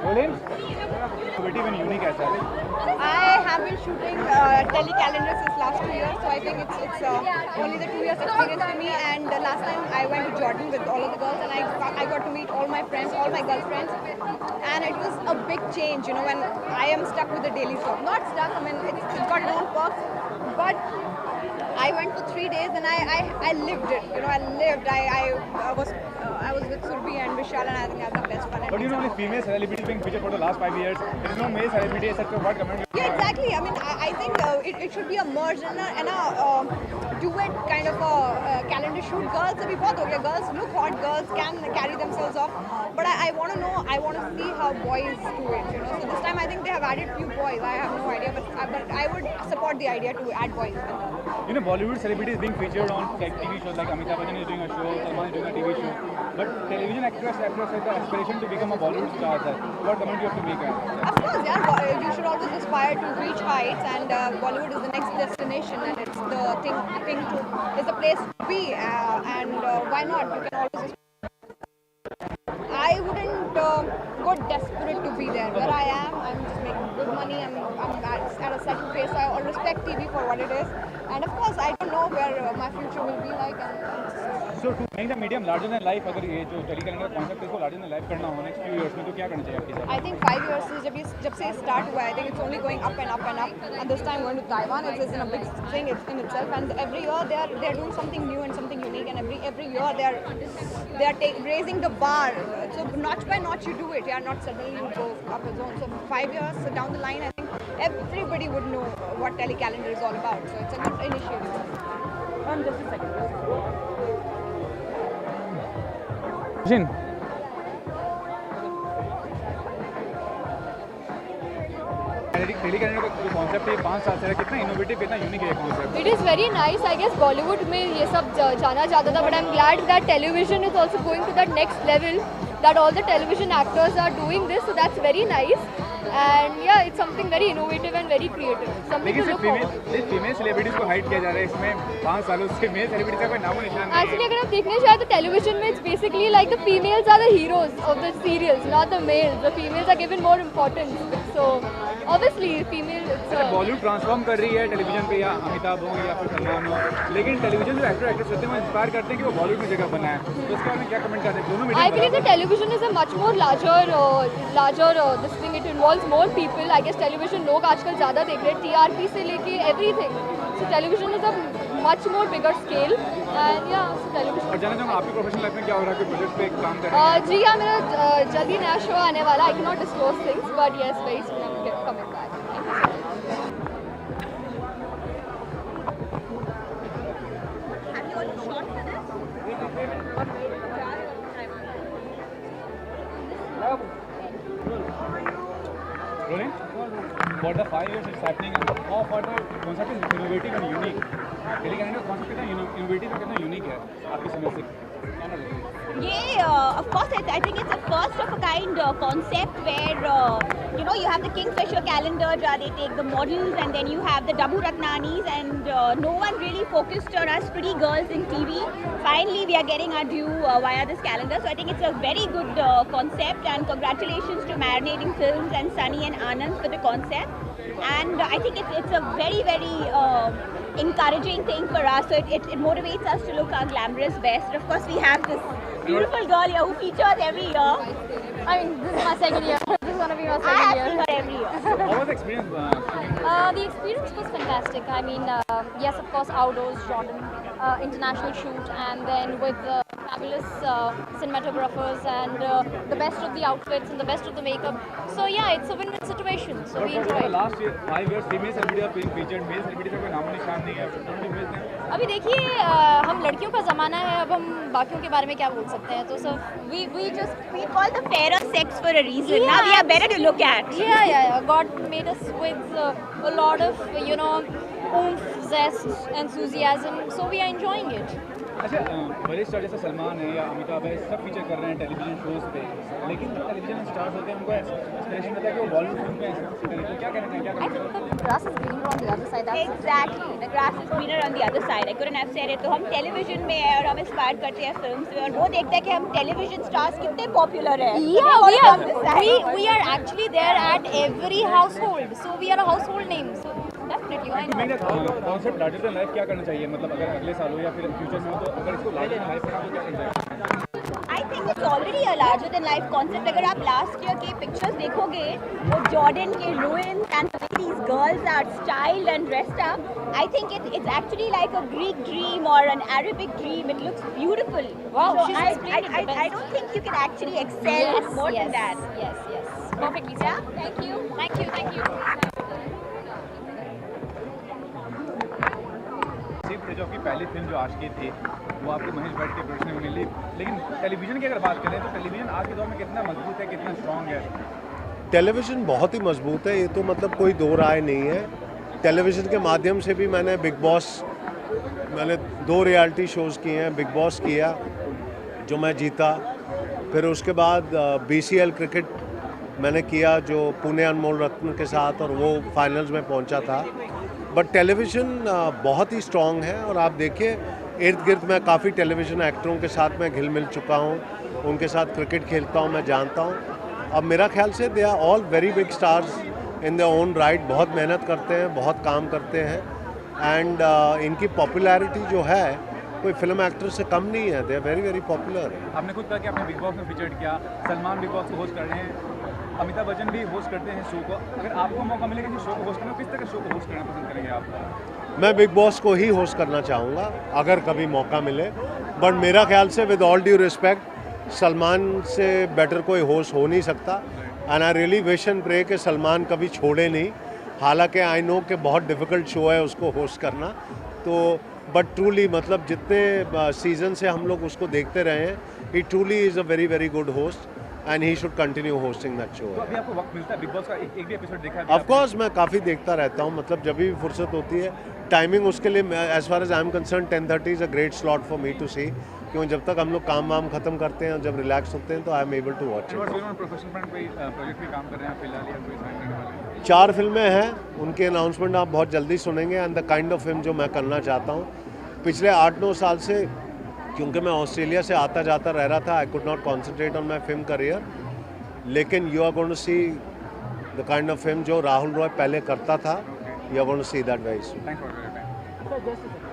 Rolling? Innovative and unique as well. I have been shooting telecalendar since last 2 years, so I think it's only the 2 years experience for me. And last time I went to Jordan with all of the girls, and I got to meet all my friends, all my girlfriends, and it was a big change. You know, when I am stuck with the daily soap, not stuck. I mean, it's got its own perks, but I went for 3 days and I lived it. You know, I was with Surbi and Vishal, and I think I had the best fun. But you know, only female celebrities being featured for the last 5 years. There is no male celebrity as such. So what comment? Yeah, exactly. I mean, I think it should be a merge and a duet kind of a calendar shoot. Girls, abhi bahut ho gaya. Girls look hot. Girls can carry themselves off. But I want to know. I want to see how boys do it. You know. So this time I think they have added few boys. I have no idea, but I would support the idea to add boys. You know, Bollywood celebrities being featured on like TV shows like Amitabh Bachchan is doing a show, Salman is doing a TV show. But television actors have the aspiration to become a Bollywood star. Sir. What comment you have to make? Of course, yeah. You should always aspire to reach heights, and Bollywood is the next destination, and it's the thing to, it's the place to be, and why not? You can always. I wouldn't go desperate to be there. Where I am, I'm just making good money. I'm at a certain place. So I respect TV for what it is, and of course, I don't know where my future will be like. So to make the medium larger than life, अगर ये जो telecalendar concept है इसको larger than life करना हो next few years में तो क्या करना चाहिए आपके हिसाब से? I think 5 years से जब से start हुआ है, I think it's only going up and up and up. And this time going to Taiwan, it's in a big thing in itself. And every year they're doing something new and something unique. And every year they're raising the bar. So notch by notch you do it. Yeah, not suddenly you go up a zone. So 5 years down the line, I think everybody would know what telecalendar is all about. So it's a good initiative. Just a second. Jin. टेलीकैलेंडर का जो concept है 5 साल से कितना innovative कितना unique है concept. It is very nice. I guess Bollywood में ये सब जाना चाहता था, but I'm glad that television is also going to that next level. That all the television actors are doing this, so that's very nice. And yeah, it's something very innovative and very creative. Something to look forward. लेकिन female celebrities को hide किया जा रहा है इसमें 5 सालों से mail celebrity का कोई नामो निशान नहीं है. Actually, अगर आप देखने जाए तो television में it's basically like the females are the heroes of the serials, not the males. The females are given more importance. So obviously female. Bollywood transform कर रही है टेलीविजन पे या अमिताभ हो या फिर सलमान हो, लेकिन टेलीविजन जो एक्टर एक्ट्रेस होते हैं वो इंस्पायर करते हैं कि वो बॉलीवुड में जगह बनाए. तो इसके बारे में क्या कमेंट करते हैं दोनों media? I believe that television is a much more larger this thing. It involves more people. I guess television लोग आजकल ज़्यादा देख रहे हैं, TRP से लेके everything. So television is a much more bigger scale. And yeah, so television. और जानना चाहूँगा आपकी प्रोफेशनल लाइफ में क्या हो रहा है, कोई प्रोजेक्ट पे काम कर रहे हैं? जी हाँ, मेरा जल्दी नया शो आने वाला. I cannot disclose things, but yes, very soon I'm coming back. Have you all shot for this? Rolling? For the 5 years it's happening, how for the concept is innovative and unique. टेलीकैलेंडर concept कितना innovative और कितना unique है आपकी समझ से? Yeah, of course, I think it's a first of a kind concept where you have the Kingfisher calendar. They take the models, and then you have the Dabu Ratnanis, and no one really focused on us pretty girls in TV. Finally, we are getting our due via this calendar. So I think it's a very good concept, and congratulations to Marinating Films and Sunny and Anand for the concept. And I think it's a very, very encouraging thing for us. So it motivates us to look our glamorous best. Of course, we have this beautiful girl here who features every year. I mean, this is my second year. This is gonna be my I second have year. seen her every year. How was the experience shooting? The experience was fantastic. I mean, yes, of course, outdoors, Jordan, international shoot, and then with fabulous cinematographers and the best of the outfits and the best of the makeup. So yeah, it's a win-win situation. So we But for enjoy the it. last 5 years female celebrities are being featured, male celebrities का कोई नामो निशान नहीं है. Don't you miss them? अभी देखिए, हम लड़कियों का ज़माना है, अब हम बाकियों के बारे में क्या बोल सकते हैं. तो सब we call the fairer sex for a reason. Yeah. Now we are better to look at. yeah. God made us with a lot of oomph, zest, enthusiasm. So we are enjoying it. अच्छा, बड़े star जैसे सलमान है या अमिताभ है सब feature कर रहे हैं टेलीविजन शोज पे, लेकिन जो टेलीविजन स्टार्स होते हैं उनको एक्सपेक्टेशन रहता है कि वो बॉलीवुड फिल्म में करें, तो क्या कहना चाहिए, क्या I कहना think the grass is greener on the other side. That's Exactly, the grass is greener on the other side. I couldn't have said it. तो हम टेलीविजन में है और हम इंस्पायर करते हैं फिल्म से और वो देखते हैं कि हम टेलीविजन स्टार्स कितने पॉपुलर है. we are actually there at every household. So we are a household name. So definitely, why चाहिए? not? Concept larger than life क्या करना चाहिए, मतलब अगर अगले साल हो या फिर फ्यूचर में हो, तो अगर इसको लार्जर देन लाइफ करना तो क्या करना चाहिए? I think it's already a larger than life concept. अगर आप लास्ट ईयर के पिक्चर्स देखोगे, वो जॉर्डन के ruins and the way these girls are styled and dressed up, I think it's actually like a Greek dream or an Arabic dream. It looks beautiful. Wow, so she's explained it the best. I don't think you can actually excel more than that. Yes. Perfectly said. Thank you. सिर्फ जो आपकी पहली film जो आशिकी थी वो आपके महेश भट्ट के production में मिली, लेकिन टेलीविजन की अगर बात करें तो टेलीविजन आज के दौर में कितना मजबूत है, कितना स्ट्रॉन्ग है? टेलीविज़न बहुत ही मजबूत है, ये तो मतलब कोई दो राय नहीं है। टेलीविज़न के माध्यम से भी मैंने बिग बॉस, मैंने 2 रियलिटी शोज़ किए हैं। बिग बॉस किया जो मैं जीता, फिर उसके बाद BCL क्रिकेट मैंने किया जो पुणे अनमोल रत्न के साथ, और वो फाइनल्स में पहुंचा था। बट टेलीविज़न बहुत ही स्ट्रॉन्ग है और आप देखिए इर्द गिर्द मैं काफ़ी टेलीविज़न एक्टरों के साथ मैं घिल मिल चुका हूँ, उनके साथ क्रिकेट खेलता हूँ, मैं जानता हूँ। अब मेरा ख्याल से they are all very big stars in their own right, बहुत मेहनत करते हैं, बहुत काम करते हैं, एंड इनकी पॉपुलैरिटी जो है कोई फिल्म एक्टर से कम नहीं है। They are very very popular. आपने खुद कहा कि आपने बिग बॉस में फीचर्ड किया, सलमान बिग बॉस को होस्ट कर रहे हैं, अमिताभ बच्चन भी होस्ट करते हैं शो को। अगर आपको मौका मिलेगा कि शो को होस्ट करना, किस तरह शो को होस्ट करना पसंद करेंगे आप? मैं बिग बॉस को ही होस्ट करना चाहूँगा अगर कभी मौका मिले, बट मेरा ख्याल से with all due respect Salman से बेटर कोई होस्ट हो नहीं सकता, and I really wish and pray कि सलमान कभी छोड़े नहीं। हालांकि आई नो कि बहुत डिफ़िकल्ट शो है उसको होस्ट करना, तो बट ट्रूली मतलब जितने सीज़न से हम लोग उसको देखते रहे हैं, he truly is a very very good host and he should continue hosting that show. तो अभी आपको वक्त मिलता है बिग बॉस का एक भी एपिसोड देखा है? ऑफ कोर्स मैं काफ़ी देखता रहता हूँ, मतलब जब भी फुर्सत होती है। टाइमिंग उसके लिए as far as I am concern 10:30 is a great slot for me to see, क्योंकि जब तक हम लोग काम वाम खत्म करते हैं, जब रिलैक्स होते हैं, तो I am able to watch it. Professional front पे प्रोजेक्ट पे काम कर रहे हैं फिलहाल, या कोई साइन करने वाले हैं? 4 फिल्में हैं, उनके अनाउंसमेंट आप बहुत जल्दी सुनेंगे, and the kind of film जो मैं करना चाहता हूँ। पिछले 8-9 साल से क्योंकि मैं ऑस्ट्रेलिया से आता जाता रह रहा था, I could not concentrate on my film career, लेकिन you are going to see the kind of film जो राहुल रॉय पहले करता था, you are going to see that very soon. Thanks for your time.